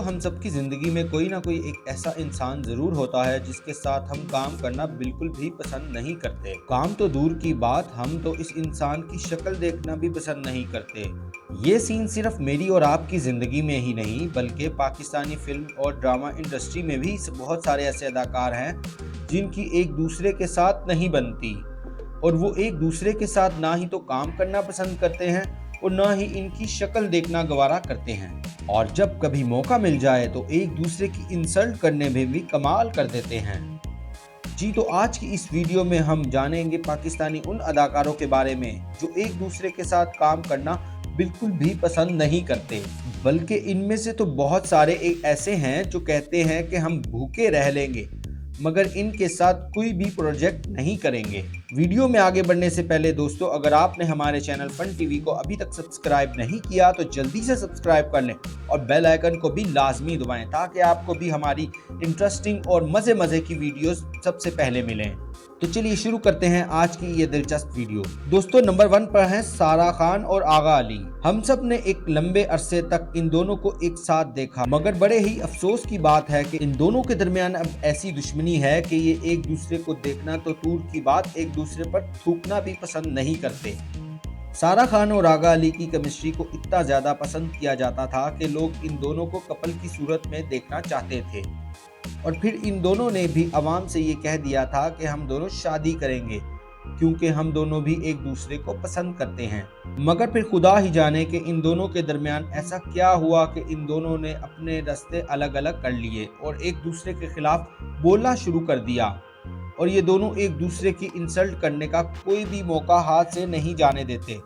हम सबकी ज़िंदगी में कोई ना कोई एक ऐसा इंसान ज़रूर होता है जिसके साथ हम काम करना बिल्कुल भी पसंद नहीं करते। काम तो दूर की बात, हम तो इस इंसान की शक्ल देखना भी पसंद नहीं करते। ये सीन सिर्फ मेरी और आपकी ज़िंदगी में ही नहीं बल्कि पाकिस्तानी फिल्म और ड्रामा इंडस्ट्री में भी बहुत सारे ऐसे अदाकार हैं जिनकी एक दूसरे के साथ नहीं बनती, और वो एक दूसरे के साथ ना ही तो काम करना पसंद करते हैं और ना ही इनकी शक्ल देखना गवारा करते हैं, और जब कभी मौका मिल जाए तो एक दूसरे की इंसल्ट करने में भी कमाल कर देते हैं। जी तो आज की इस वीडियो में हम जानेंगे पाकिस्तानी उन अदाकारों के बारे में जो एक दूसरे के साथ काम करना बिल्कुल भी पसंद नहीं करते, बल्कि इनमें से तो बहुत सारे एक ऐसे हैं जो कहते हैं कि हम भूखे रह लेंगे मगर इनके साथ कोई भी प्रोजेक्ट नहीं करेंगे। वीडियो में आगे बढ़ने से पहले दोस्तों, अगर आपने हमारे चैनल फन टीवी को अभी तक सब्सक्राइब नहीं किया तो जल्दी से सब्सक्राइब कर लें और बेल आइकन को भी लाजमी दबाएं ताकि आपको भी हमारी इंटरेस्टिंग और मज़े की वीडियोस सबसे पहले मिलें। तो चलिए शुरू करते हैं आज की ये दिलचस्प वीडियो। दोस्तों, नंबर 1 पर हैं सारा खान और आगा अली। हम सब ने एक लंबे अरसे तक इन दोनों को एक साथ देखा, मगर बड़े ही अफसोस की बात है कि इन दोनों के दरमियान अब ऐसी दुश्मनी है कि ये एक दूसरे को देखना तो दूर की बात, एक दूसरे पर थूकना भी पसंद नहीं करते। सारा खान और आगा अली की केमिस्ट्री को इतना ज्यादा पसंद किया जाता था कि लोग इन दोनों को कपल की सूरत में देखना चाहते थे, और फिर इन दोनों ने भी आवाम से ये कह दिया था कि हम दोनों शादी करेंगे क्योंकि हम दोनों भी एक दूसरे को पसंद करते हैं। मगर फिर खुदा ही जाने कि इन दोनों के दरमियान ऐसा क्या हुआ कि इन दोनों ने अपने रास्ते अलग अलग कर लिए और एक दूसरे के खिलाफ बोलना शुरू कर दिया, और ये दोनों एक दूसरे की इंसल्ट करने का कोई भी मौका हाथ से नहीं जाने देते।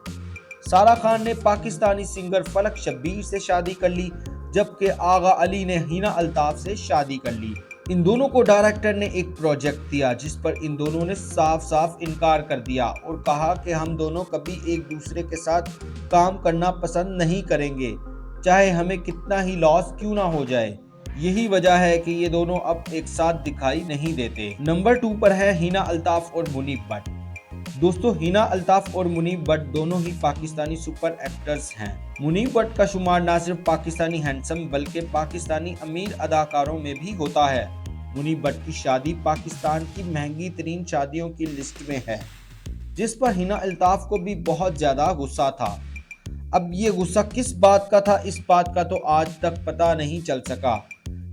सारा खान ने पाकिस्तानी सिंगर फलक शब्बीर से शादी कर ली, जबकि आगा अली ने हिना अल्ताफ से शादी कर ली। इन दोनों को डायरेक्टर ने एक प्रोजेक्ट दिया जिस पर इन दोनों ने साफ साफ इनकार कर दिया और कहा कि हम दोनों कभी एक दूसरे के साथ काम करना पसंद नहीं करेंगे, चाहे हमें कितना ही लॉस क्यों ना हो जाए। यही वजह है कि ये दोनों अब एक साथ दिखाई नहीं देते। नंबर 2 पर है हिना अल्ताफ और मुनीब भट्ट। दोस्तों, हिना अल्ताफ और मुनीब भट्ट दोनों ही पाकिस्तानी सुपर एक्टर्स हैं। मुनीब भट्ट का शुमार ना सिर्फ पाकिस्तानी हैंडसम बल्कि पाकिस्तानी अमीर अदाकारों में भी होता है। मुनीब भट्ट की शादी पाकिस्तान की महंगी तरीन शादियों की लिस्ट में है, जिस पर हिना अल्ताफ को भी बहुत ज्यादा गुस्सा था। अब ये गुस्सा किस बात का था, इस बात का तो आज तक पता नहीं चल सका।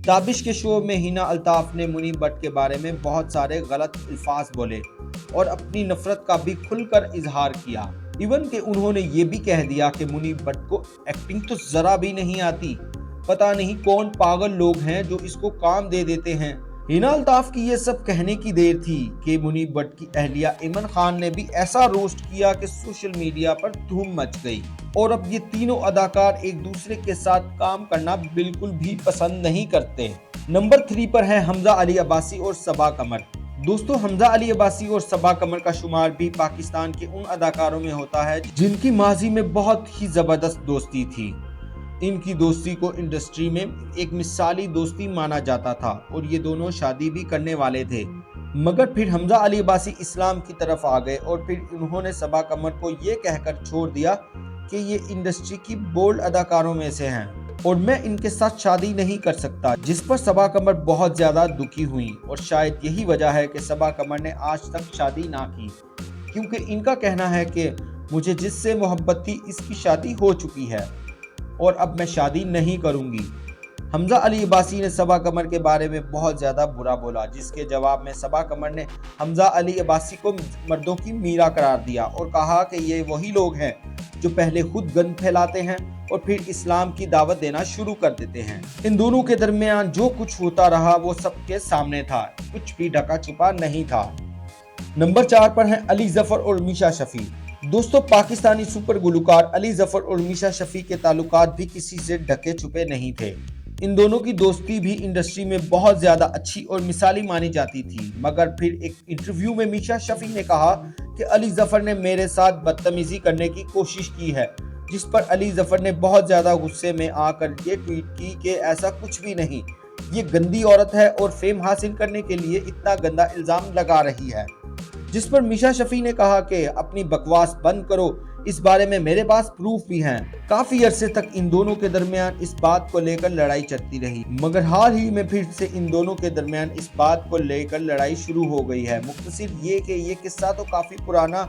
दाबिश के शो में हिना अल्ताफ ने मुनीब भट्ट के बारे में बहुत सारे गलत अल्फाज बोले और अपनी नफरत का भी खुलकर इजहार किया। इवन कि उन्होंने ये भी कह दिया कि मुनीब भट्ट को एक्टिंग तो जरा भी नहीं आती, पता नहीं कौन पागल लोग हैं जो इसको काम दे देते हैं। हिना अल्ताफ की ये सब कहने की देर थी कि मुनीब भट्ट की अहलिया इमन खान ने भी ऐसा रोस्ट किया कि सोशल मीडिया पर धूम मच गई, और अब ये तीनों अदाकार एक दूसरे के साथ काम करना बिल्कुल भी पसंद नहीं करते। नंबर 3 पर है हमजा अली अब्बासी और सबा कमर। दोस्तों, हमजा अली अब्बासी और सबा कमर का शुमार भी पाकिस्तान के उन अदाकारों में होता है जिनकी माजी में बहुत ही जबरदस्त दोस्ती थी। इनकी दोस्ती को इंडस्ट्री में एक मिसाली दोस्ती माना जाता था और ये दोनों शादी भी करने वाले थे, मगर फिर हमजा अली अब्बासी इस्लाम की तरफ आ गए और फिर उन्होंने सबा कमर को ये कहकर छोड़ दिया कि ये इंडस्ट्री की बोल्ड अदाकारों में से हैं और मैं इनके साथ शादी नहीं कर सकता, जिस पर सबा कमर बहुत ज्यादा दुखी हुई, और शायद यही वजह है कि सबा कमर ने आज तक शादी ना की, क्योंकि इनका कहना है कि मुझे जिससे मोहब्बत थी इसकी शादी हो चुकी है और अब मैं शादी नहीं करूंगी। हमजा अली अब्बासी ने सबा कमर के बारे में बहुत ज़्यादा बुरा बोला, जिसके जवाब में सबा कमर ने हमजा अली अब्बासी को मर्दों की मीरा करार दिया और कहा कि ये वही लोग हैं जो पहले खुद गंद फैलाते हैं और फिर इस्लाम की दावत देना शुरू कर देते हैं। इन दोनों के दरमियान जो कुछ होता रहा वो सबके सामने था, कुछ भी ढका छुपा नहीं था। नंबर 4 पर है अली जफर और मीशा शफी। दोस्तों, पाकिस्तानी सुपर गुलकार अली जफर और मीशा शफी के ताल्लुकात भी किसी से ढके छुपे नहीं थे। इन दोनों की दोस्ती भी इंडस्ट्री में बहुत ज्यादा अच्छी और मिसाली मानी जाती थी, मगर फिर एक इंटरव्यू में मीशा शफी ने कहा कि अली जफर ने मेरे साथ बदतमीजी करने की कोशिश की है, जिस पर अली जफर ने बहुत ज्यादा गुस्से में आकर ये ट्वीट की कि ऐसा कुछ भी नहीं, ये गंदी औरत है और फेम हासिल करने के लिए इतना गंदा इल्जाम लगा रही है। जिस पर मीशा शफी ने कहा कि अपनी बकवास बंद करो, इस बारे में मेरे पास प्रूफ भी हैं। काफी अरसे तक इन दोनों के दरमियान इस बात को लेकर लड़ाई चलती रही, मगर हाल ही में फिर से इन दोनों के दरमियान इस बात को लेकर लड़ाई शुरू हो गई है। मुख्तसर ये कि ये किस्सा तो काफी पुराना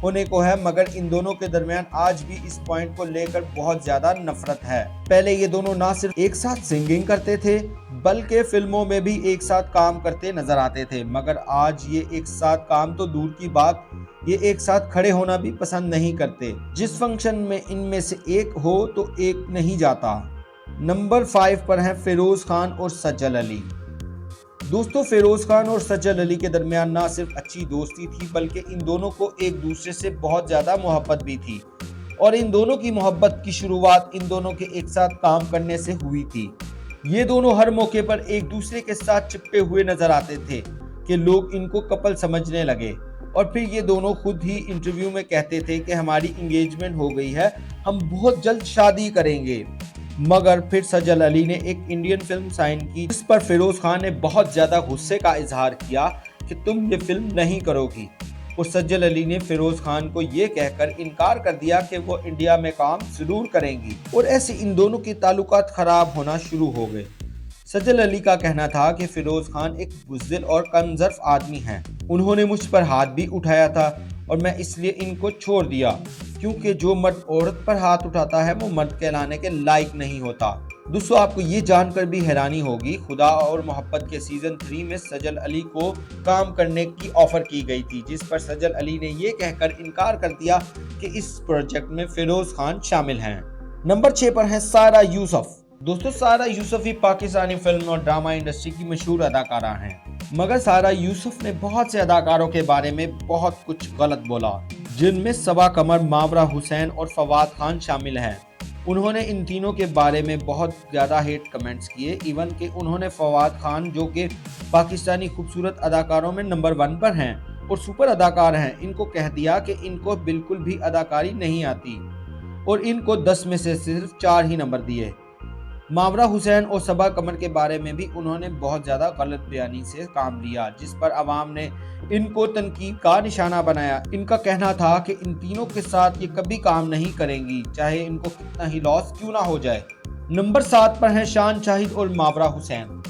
होने को है, मगर इन दोनों के दरमियान आज भी इस पॉइंट को लेकर बहुत ज्यादा नफरत है। पहले ये दोनों ना सिर्फ एक साथ सिंगिंग करते थे बल्कि फिल्मों में भी एक साथ काम करते नजर आते थे, मगर आज ये एक साथ काम तो दूर की बात, ये एक साथ खड़े होना भी पसंद नहीं करते। जिस फंक्शन में इनमें से एक हो तो एक नहीं जाता। नंबर 5 पर है फिरोज खान और सज्जल अली। दोस्तों, फिरोज खान और सज्जल अली के दरमियान ना सिर्फ अच्छी दोस्ती थी बल्कि इन दोनों को एक दूसरे से बहुत ज्यादा मोहब्बत भी थी, और इन दोनों की मोहब्बत की शुरुआत इन दोनों के एक साथ काम करने से हुई थी। ये दोनों हर मौके पर एक दूसरे के साथ चिपके हुए नजर आते थे कि लोग इनको कपल समझने लगे, और फिर ये दोनों खुद ही इंटरव्यू में कहते थे कि हमारी एंगेजमेंट हो गई है, हम बहुत जल्द शादी करेंगे। मगर फिर सज्जल अली ने एक इंडियन फिल्म साइन की, जिस पर फिरोज खान ने बहुत ज्यादा गुस्से का इजहार किया कि तुम ये फिल्म नहीं करोगी, और सज्जल अली ने फिरोज खान को ये कहकर इनकार कर दिया कि वो इंडिया में काम जरूर करेंगी, और ऐसे इन दोनों के ताल्लुकात खराब होना शुरू हो गए। सज्जल अली का कहना था कि फिरोज खान एक बुज़दिल और कमज़र्फ आदमी हैं, उन्होंने मुझ पर हाथ भी उठाया था और मैं इसलिए इनको छोड़ दिया, क्योंकि जो मर्द औरत पर हाथ उठाता है वो मर्द कहलाने के लायक नहीं होता। दोस्तों, आपको ये जानकर भी हैरानी होगी, खुदा और मोहब्बत के सीजन 3 में सज्जल अली को काम करने की ऑफर की गई थी, जिस पर सज्जल अली ने ये कहकर इनकार कर दिया कि इस प्रोजेक्ट में फिरोज खान शामिल हैं। नंबर 6 पर है सारा यूसुफ। दोस्तों, सारा यूसुफ ही पाकिस्तानी फिल्म और ड्रामा इंडस्ट्री की मशहूर अदाकारा हैं, मगर सारा यूसुफ ने बहुत से अदाकारों के बारे में बहुत कुछ गलत बोला, जिनमें सबा कमर, मावरा हुसैन और फवाद खान शामिल हैं। उन्होंने इन तीनों के बारे में बहुत ज़्यादा हेट कमेंट्स किए, इवन कि उन्होंने फवाद खान, जो कि पाकिस्तानी खूबसूरत अदाकारों में नंबर 1 पर हैं और सुपर अदाकार हैं, इनको कह दिया कि इनको बिल्कुल भी अदाकारी नहीं आती, और इनको 10 में से सिर्फ 4 ही नंबर दिए। मावरा हुसैन और सबा कमर के बारे में भी उन्होंने बहुत ज़्यादा गलत बयानी से काम लिया, जिस पर अवाम ने इनको तनकीद का निशाना बनाया। इनका कहना था कि इन तीनों के साथ ये कभी काम नहीं करेंगी, चाहे इनको कितना ही लॉस क्यों ना हो जाए। नंबर 7 पर है शान शाहिद और मावरा हुसैन।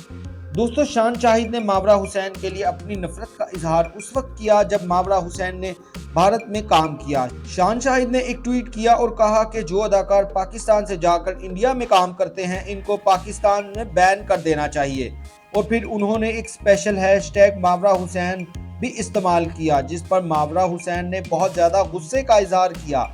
दोस्तों, शान शाहिद ने मावरा हुसैन के लिए अपनी नफरत का इजहार उस वक्त किया जब मावरा हुसैन ने भारत में काम किया। शान शाहिद ने एक ट्वीट किया और कहा कि जो अदाकार पाकिस्तान से जाकर इंडिया में काम करते हैं, इनको पाकिस्तान में बैन कर देना चाहिए, और फिर उन्होंने एक स्पेशल हैशटैग मावरा हुसैन भी इस्तेमाल किया, जिस पर मावरा हुसैन ने बहुत ज़्यादा गुस्से का इजहार किया।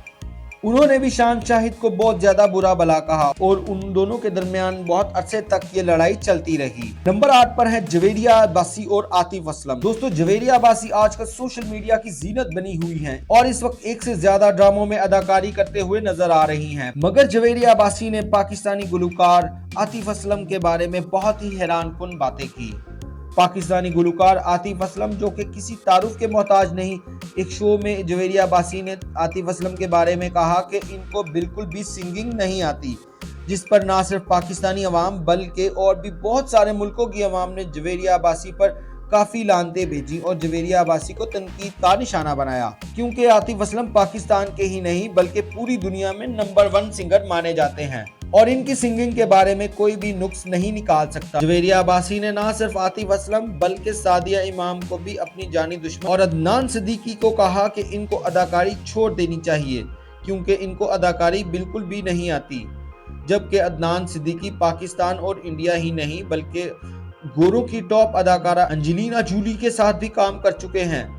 उन्होंने भी शान शाहिद को बहुत ज्यादा बुरा भला कहा, और उन दोनों के दरमियान बहुत अरसे तक ये लड़ाई चलती रही। नंबर 8 पर है जवेरिया अब्बासी और आतिफ असलम। दोस्तों, जवेरिया अब्बासी आजकल सोशल मीडिया की जीनत बनी हुई हैं और इस वक्त एक से ज्यादा ड्रामों में अदाकारी करते हुए नजर आ रही हैं, मगर जवेरिया अब्बासी ने पाकिस्तानी गुलकार आतिफ असलम के बारे में बहुत ही हैरानकुन बातें की। पाकिस्तानी गुलकार आतिफ असलम, जो कि किसी तारुफ के मोहताज नहीं, एक शो में जवेरिया अब्बासी ने आतिफ असलम के बारे में कहा कि इनको बिल्कुल भी सिंगिंग नहीं आती, जिस पर ना सिर्फ पाकिस्तानी अवाम बल्कि और भी बहुत सारे मुल्कों की अवाम ने जवेरिया अब्बासी पर काफ़ी लानतें भेजी और जवेरिया अब्बासी को तनकीद का निशाना बनाया, क्योंकि आतिफ असलम पाकिस्तान के ही नहीं बल्कि पूरी दुनिया में नंबर 1 सिंगर माने जाते हैं और इनकी सिंगिंग के बारे में कोई भी नुक्स नहीं निकाल सकता। जवेरिया अब्बासी ने ना सिर्फ आतिफ असलम बल्कि सादिया इमाम को भी अपनी जानी दुश्मन और अदनान सिद्दीकी को कहा कि इनको अदाकारी छोड़ देनी चाहिए, क्योंकि इनको अदाकारी बिल्कुल भी नहीं आती, जबकि अदनान सिद्दीकी पाकिस्तान और इंडिया ही नहीं बल्कि गोरों की टॉप अदाकारा एंजेलिना जूली के साथ भी काम कर चुके हैं।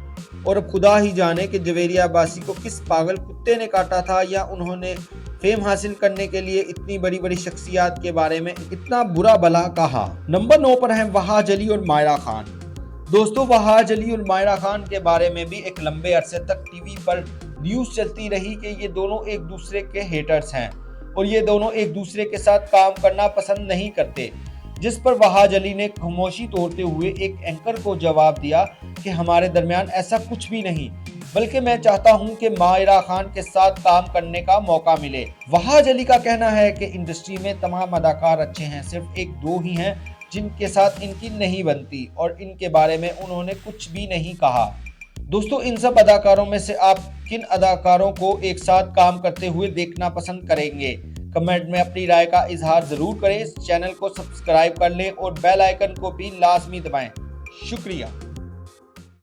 और अब खुदा ही जाने कि जवेरिया अब्बासी को किस पागल कुत्ते ने काटा था, या उन्होंने फेम हासिल करने के लिए इतनी बड़ी बड़ी शख्सियत के बारे में इतना बुरा भला कहा। नंबर 9 पर हैं वहाज अली और मायरा खान। दोस्तों, वहाज अली और मायरा खान के बारे में भी एक लंबे अरसे तक टीवी पर न्यूज़ चलती रही कि ये दोनों एक दूसरे के हेटर्स हैं और ये दोनों एक दूसरे के साथ काम करना पसंद नहीं करते, जिस पर वहाज अली ने खामोशी तोड़ते हुए एक एंकर को जवाब दिया कि हमारे दरमियान ऐसा कुछ भी नहीं, बल्कि मैं चाहता हूं कि मायरा खान के साथ काम करने का मौका मिले। वहाज अली का कहना है कि इंडस्ट्री में तमाम अदाकार अच्छे हैं, सिर्फ 1-2 ही हैं जिनके साथ इनकी नहीं बनती और इनके बारे में उन्होंने कुछ भी नहीं कहा। दोस्तों इन सब अदाकारों में से आप किन अदाकारों को एक साथ काम करते हुए देखना पसंद करेंगे? कमेंट में अपनी राय का इजहार जरूर करें। इस चैनल को सब्सक्राइब कर लें और बेल आइकन को भी लाजमी दबाएं। शुक्रिया।